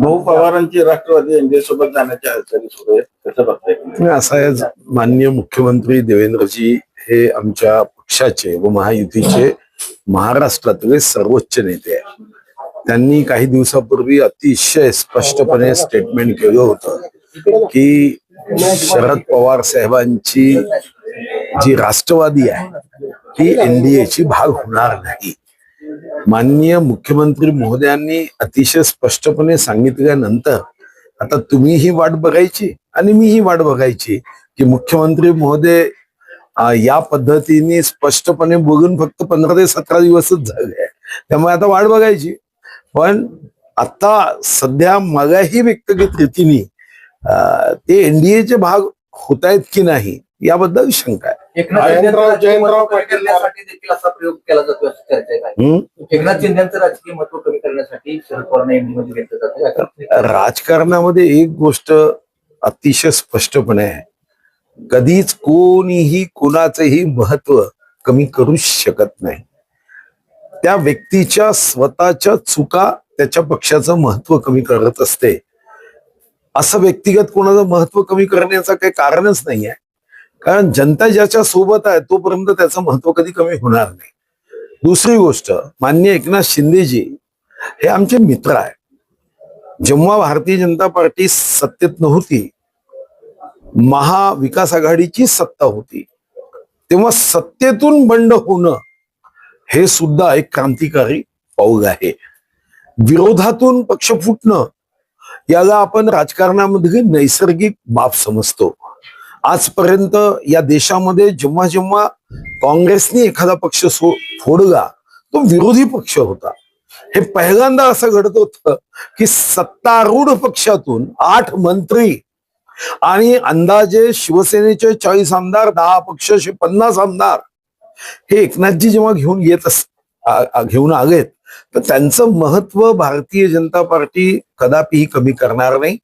भाऊ पवारांची राष्ट्रवादी एनडीए सोबत जाण्याची हालचाली सुरू आहेत, कसं बघताय? असं आहे, माननीय मुख्यमंत्री देवेंद्रजी हे आमच्या पक्षाचे व महायुतीचे महाराष्ट्रातले सर्वोच्च नेते आहेत. त्यांनी काही दिवसापूर्वी अतिशय स्पष्टपणे स्टेटमेंट केलं होतं की शरद पवार साहेबांची जी राष्ट्रवादी आहे ती एनडीएची भाग होणार नाही. माननीय मुख्यमंत्री महोदयांनी अतिशय स्पष्टपणे सांगितल्यानंतर आता तुम्ही ही वाट बघायची आणि मी ही वाट बघायची की मुख्यमंत्री महोदय या पद्धतीने स्पष्टपणे बघून फक्त 15 ते 17 दिवसच झाले आहे. त्यामुळे आता वाट बघायची. पण आता सध्या मगाही व्यक्त केलेल्या रीतीने ते एनडीएचे भाग होत आहेत की नाही याबद्दल शंका आहे. जयंतराव करण्यासाठी देखील असा प्रयोग केला जातो अशी चर्चा आहे. एकनाथ शिंदेचं राजकीय महत्व कमी करण्यासाठी शरद पवारांना एनडीएमध्ये घेतलं जातं. राजकारणामध्ये एक गोष्ट अतिशय स्पष्टपणे आहे, कधीच कोणीही कोणाचंही महत्व कमी करू शकत नाही. त्या व्यक्तीच्या स्वतःच्या चुका त्याच्या पक्षाचं महत्व कमी करत असते. असं व्यक्तिगत कोणाचं महत्व कमी करण्याचं काही कारणच नाही आहे, कारण जनता ज्याच्या सोबत आहे तोपर्यंत त्याचं महत्व कधी कमी होणार नाही. दुसरी गोष्ट, माननीय एकनाथ शिंदेजी हे आमचे मित्र आहे. जेव्हा भारतीय जनता पार्टी सत्तेत नव्हती, महाविकास आघाडीची सत्ता होती, तेव्हा सत्तेतून बंड होणं हे सुद्धा एक क्रांतिकारी पाऊल आहे. विरोधातून पक्ष फुटणं याला आपण राजकारणामध्ये नैसर्गिक बाब समजतो. आजपर्यंत या देशामध्ये जेव्हा जेव्हा काँग्रेसने एखादा पक्ष फोडला तो विरोधी पक्ष होता. हे पहिल्यांदा असं घडत होतं की सत्तारूढ पक्षातून 8 मंत्री आणि अंदाजे शिवसेनेचे 40 आमदार, 10 अपक्ष 50 आमदार हे एकनाथजी जेव्हा घेऊन आलेत तर त्यांचं महत्व भारतीय जनता पार्टी कदापिही कमी करणार नाही.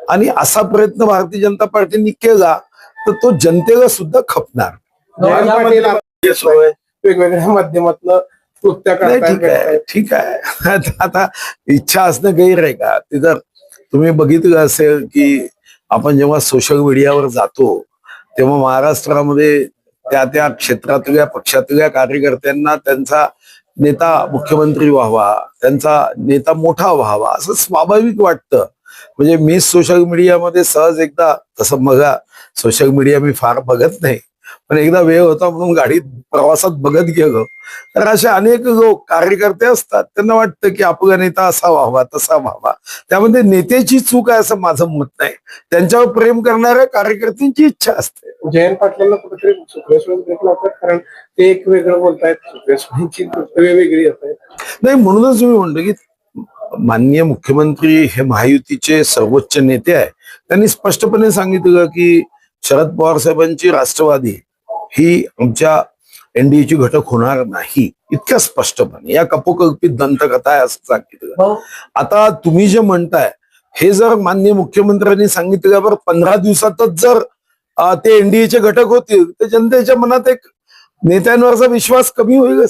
आणि असा प्रयत्न भारतीय जनता पार्टीने केला तर तो जनतेला सुद्धा खपणार. वेगवेगळ्या माध्यमातून ठीक आहे. आता इच्छा असणं गैर आहे का? ते जर तुम्ही बघितलं असेल की आपण जेव्हा सोशल मीडियावर जातो तेव्हा महाराष्ट्रामध्ये त्या क्षेत्रातल्या पक्षातल्या कार्यकर्त्यांना त्यांचा नेता मुख्यमंत्री व्हावा, त्यांचा नेता मोठा व्हावा असं स्वाभाविक वाटतं. म्हणजे मी सोशल मीडियामध्ये सहज एकदा, तसं बघा सोशल मीडिया मी फार बघत नाही, पण एकदा वेळ होता म्हणून गाडीत प्रवासात बघत गेलो तर असे अनेक लोक कार्यकर्ते असतात, त्यांना वाटतं की आपला नेता असा व्हावा तसा व्हावा. त्यामध्ये नेत्याची चूक आहे असं माझं मत नाही, त्यांच्यावर प्रेम करणाऱ्या कार्यकर्त्यांची इच्छा असते. जयंत पाटलांना कुठेतरी सुप्रेसवर कारण ते एक वेगळं बोलतायत, सुप्रेसची वेगळी असतात. नाही, म्हणूनच मी म्हणतो की माननीय मुख्यमंत्री हे महायुतीचे सर्वोच्च नेते आहे. त्यांनी स्पष्टपणे सांगितलं की शरद पवार साहेबांची राष्ट्रवादी ही आमच्या एनडीएची घटक होणार नाही, इतक्या स्पष्टपणे. या कपोकल्पित दंतकथा आहे असं सांगितलं. आता तुम्ही जे म्हणताय हे जर माननीय मुख्यमंत्र्यांनी सांगितल्यावर 15 दिवसातच जर ते एनडीएचे घटक होतील तर जनतेच्या मनात एक नेत्यांवरचा विश्वास कमी होईल.